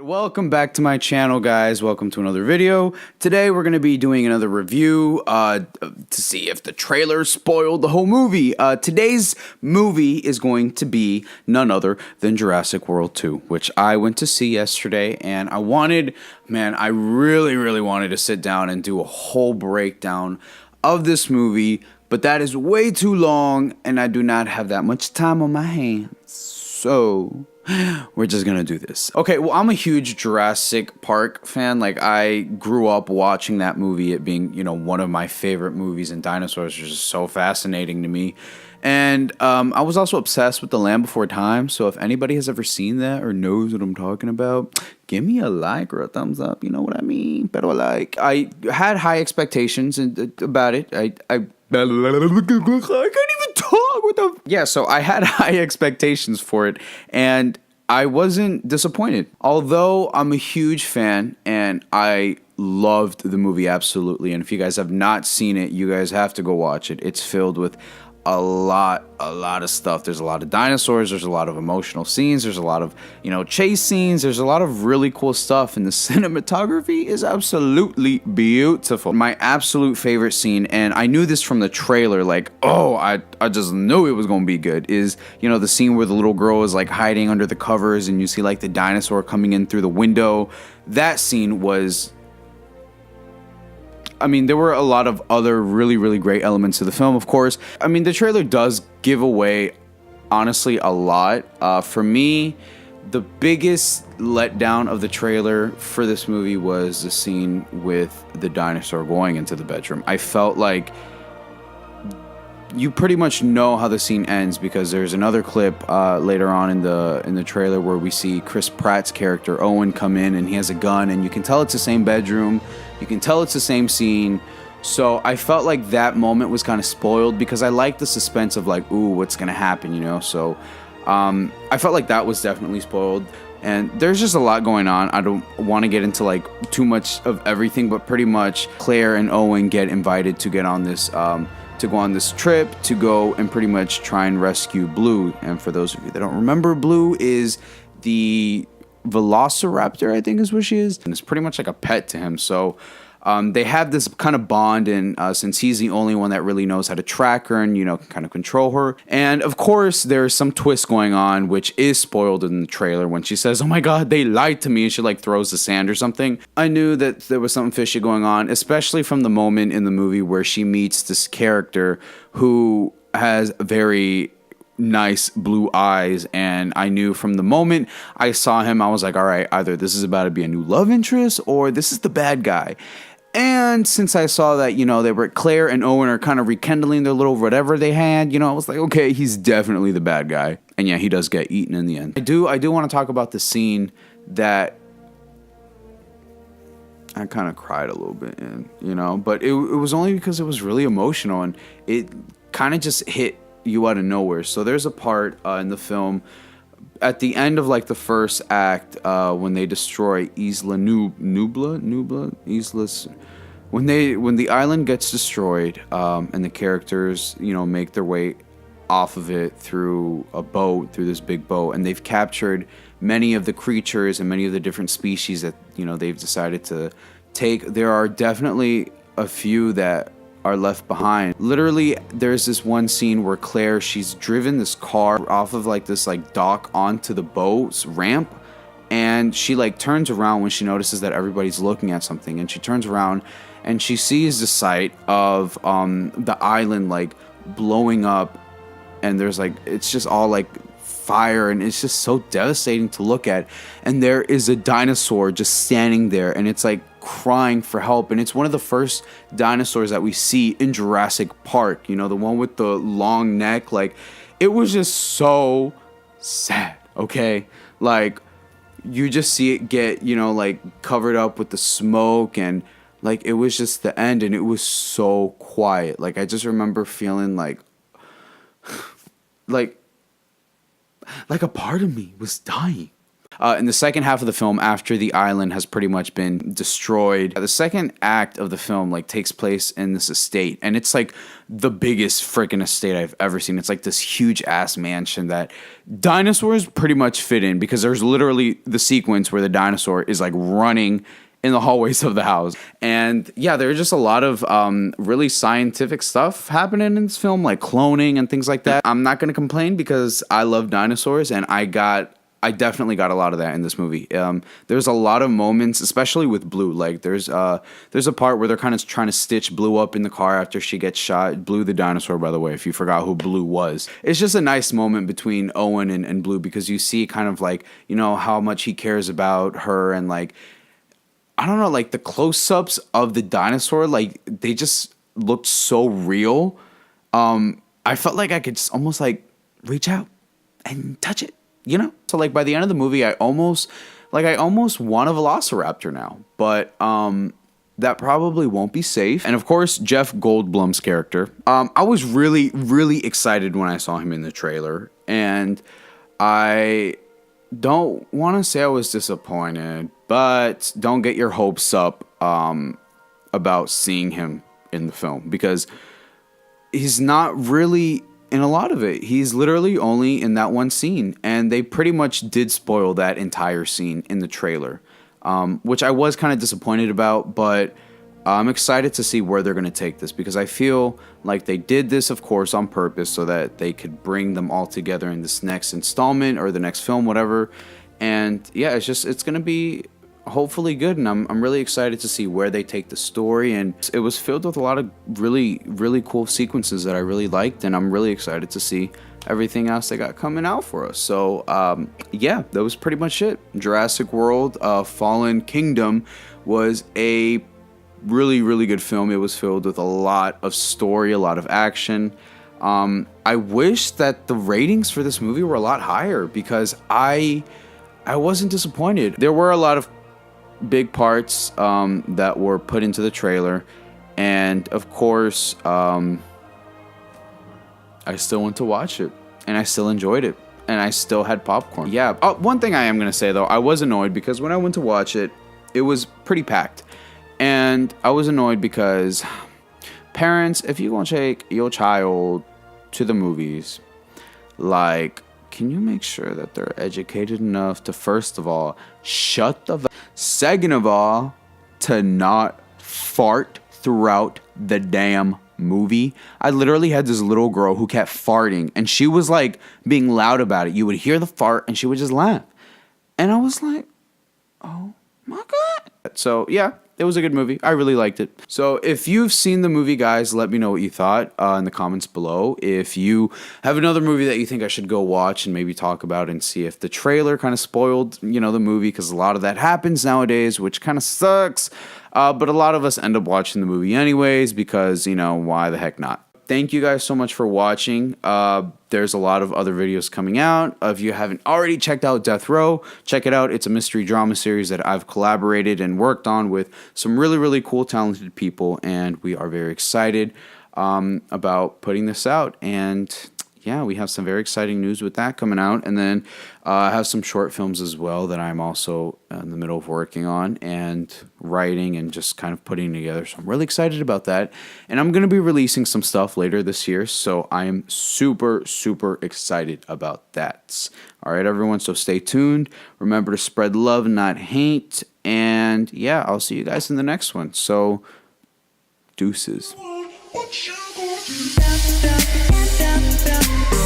Welcome back to my channel, guys. Welcome to another video. Today we're going to be doing another review to see if the trailer spoiled the whole movie. Today's movie is going to be none other than Jurassic World 2, which I went to see yesterday, and I really wanted to sit down and do a whole breakdown of this movie, but that is way too long, and I do not have that much time on my hands. So we're just gonna do this. Okay, well, I'm a huge Jurassic Park fan. Like, I grew up watching that movie, it being, one of my favorite movies, and dinosaurs are just so fascinating to me. And I was also obsessed with The Land Before Time, so if anybody has ever seen that or knows what I'm talking about, give me a like or a thumbs up, you know what I mean? Pero like, I had high expectations about it. I can't even talk with them. Yeah, so I had high expectations for it, and I wasn't disappointed. Although I'm a huge fan, and I loved the movie absolutely, and if you guys have not seen it, you guys have to go watch it. It's filled with a lot of stuff. There's a lot of dinosaurs, there's a lot of emotional scenes, there's a lot of, chase scenes, there's a lot of really cool stuff, and the cinematography is absolutely beautiful. My absolute favorite scene, and I knew this from the trailer, like, I just knew it was gonna be good, is, the scene where the little girl is like hiding under the covers and you see like the dinosaur coming in through the window. That scene was, there were a lot of other really great elements to the film, of course. The trailer does give away, honestly, a lot. For me, the biggest letdown of the trailer for this movie was the scene with the dinosaur going into the bedroom. I felt like you pretty much know how the scene ends because there's another clip later on in the trailer where we see Chris Pratt's character Owen come in and he has a gun, and you can tell it's the same bedroom, you can tell it's the same scene. So I felt like that moment was kind of spoiled because I like the suspense of like, ooh, what's gonna happen, So I felt like that was definitely spoiled. And there's just a lot going on. I don't want to get into like too much of everything, but pretty much Claire and Owen get invited to get on this to go on this trip to go and pretty much try and rescue Blue. And for those of you that don't remember, Blue is the velociraptor, I think is what she is, and it's pretty much like a pet to him. So they have this kind of bond, and since he's the only one that really knows how to track her and can kind of control her. And of course there's some twist going on which is spoiled in the trailer when she says, oh my god, they lied to me, and she like throws the sand or something. I knew that there was something fishy going on, especially from the moment in the movie where she meets this character who has very nice blue eyes, and I knew from the moment I saw him, I was like, all right, either this is about to be a new love interest or this is the bad guy. And since I saw that, they were, Claire and Owen are kind of rekindling their little whatever they had, I was like, okay, he's definitely the bad guy. And yeah, he does get eaten in the end. I do want to talk about the scene that I kind of cried a little bit in, but it was only because it was really emotional and it kind of just hit you out of nowhere. So there's a part in the film at the end of like the first act when they destroy Isla Nubla, Islas, when the island gets destroyed and the characters make their way off of it through this big boat, and they've captured many of the creatures and many of the different species that they've decided to take. There are definitely a few that are left behind. Literally, there's this one scene where Claire, she's driven this car off of like this like dock onto the boat's ramp, and she like turns around when she notices that everybody's looking at something, and she turns around and she sees the sight of the island like blowing up, and there's like, it's just all like fire, and it's just so devastating to look at, and there is a dinosaur just standing there, and it's like crying for help, and it's one of the first dinosaurs that we see in Jurassic Park, the one with the long neck. Like, it was just so sad, okay? Like, you just see it get, like covered up with the smoke, and like it was just the end, and it was so quiet. Like, I just remember feeling like like a part of me was dying. in the second half of the film, after the island has pretty much been destroyed, the second act of the film like takes place in this estate, and it's like the biggest freaking estate I've ever seen. It's like this huge ass mansion that dinosaurs pretty much fit in, because there's literally the sequence where the dinosaur is like running in the hallways of the house. And yeah, there's just a lot of really scientific stuff happening in this film, like cloning and things like that. I'm not going to complain because I love dinosaurs, and I definitely got a lot of that in this movie. There's a lot of moments, especially with Blue. Like there's a part where they're kind of trying to stitch Blue up in the car after she gets shot. Blue the dinosaur, by the way, if you forgot who Blue was. It's just a nice moment between Owen and Blue, because you see kind of like, you know, how much he cares about her, and like, I don't know, like the close-ups of the dinosaur, like they just looked so real. I felt like I could just almost like reach out and touch it, you know? So like by the end of the movie, I almost want a velociraptor now, but that probably won't be safe. And of course, Jeff Goldblum's character. I was really, really excited when I saw him in the trailer, and I don't want to say I was disappointed, but don't get your hopes up about seeing him in the film, because he's not really in a lot of it. He's literally only in that one scene, and they pretty much did spoil that entire scene in the trailer, which I was kind of disappointed about, but I'm excited to see where they're going to take this, because I feel like they did this, of course, on purpose so that they could bring them all together in this next installment or the next film, whatever. And yeah, it's going to be hopefully good, and I'm really excited to see where they take the story. And it was filled with a lot of really, really cool sequences that I really liked, and I'm really excited to see everything else they got coming out for us. So yeah, that was pretty much it. Jurassic World Fallen Kingdom was a really, really good film. It was filled with a lot of story, a lot of action. I wish that the ratings for this movie were a lot higher, because I wasn't disappointed. There were a lot of big parts that were put into the trailer, and of course I still went to watch it, and I still enjoyed it, and I still had popcorn. Yeah. One thing I am gonna say though, I was annoyed because when I went to watch it, it was pretty packed. And I was annoyed because parents, if you're going to take your child to the movies, like, can you make sure that they're educated enough to, first of all, shut the second of all, to not fart throughout the damn movie? I literally had this little girl who kept farting, and she was like being loud about it. You would hear the fart and she would just laugh. And I was like, oh my God. So yeah, it was a good movie. I really liked it. So if you've seen the movie, guys, let me know what you thought in the comments below. If you have another movie that you think I should go watch and maybe talk about and see if the trailer kind of spoiled, you know, the movie, because a lot of that happens nowadays, which kind of sucks. But a lot of us end up watching the movie anyways, because, you know, why the heck not? Thank you guys so much for watching. There's a lot of other videos coming out. If you haven't already checked out Death Row, check it out. It's a mystery drama series that I've collaborated and worked on with some really, really cool, talented people, and we are very excited about putting this out. And yeah, we have some very exciting news with that coming out. And then I have some short films as well that I'm also in the middle of working on and writing and just kind of putting together. So I'm really excited about that. And I'm going to be releasing some stuff later this year. So I am super, super excited about that. All right, everyone. So stay tuned. Remember to spread love, not hate. And yeah, I'll see you guys in the next one. So deuces. What you gonna do?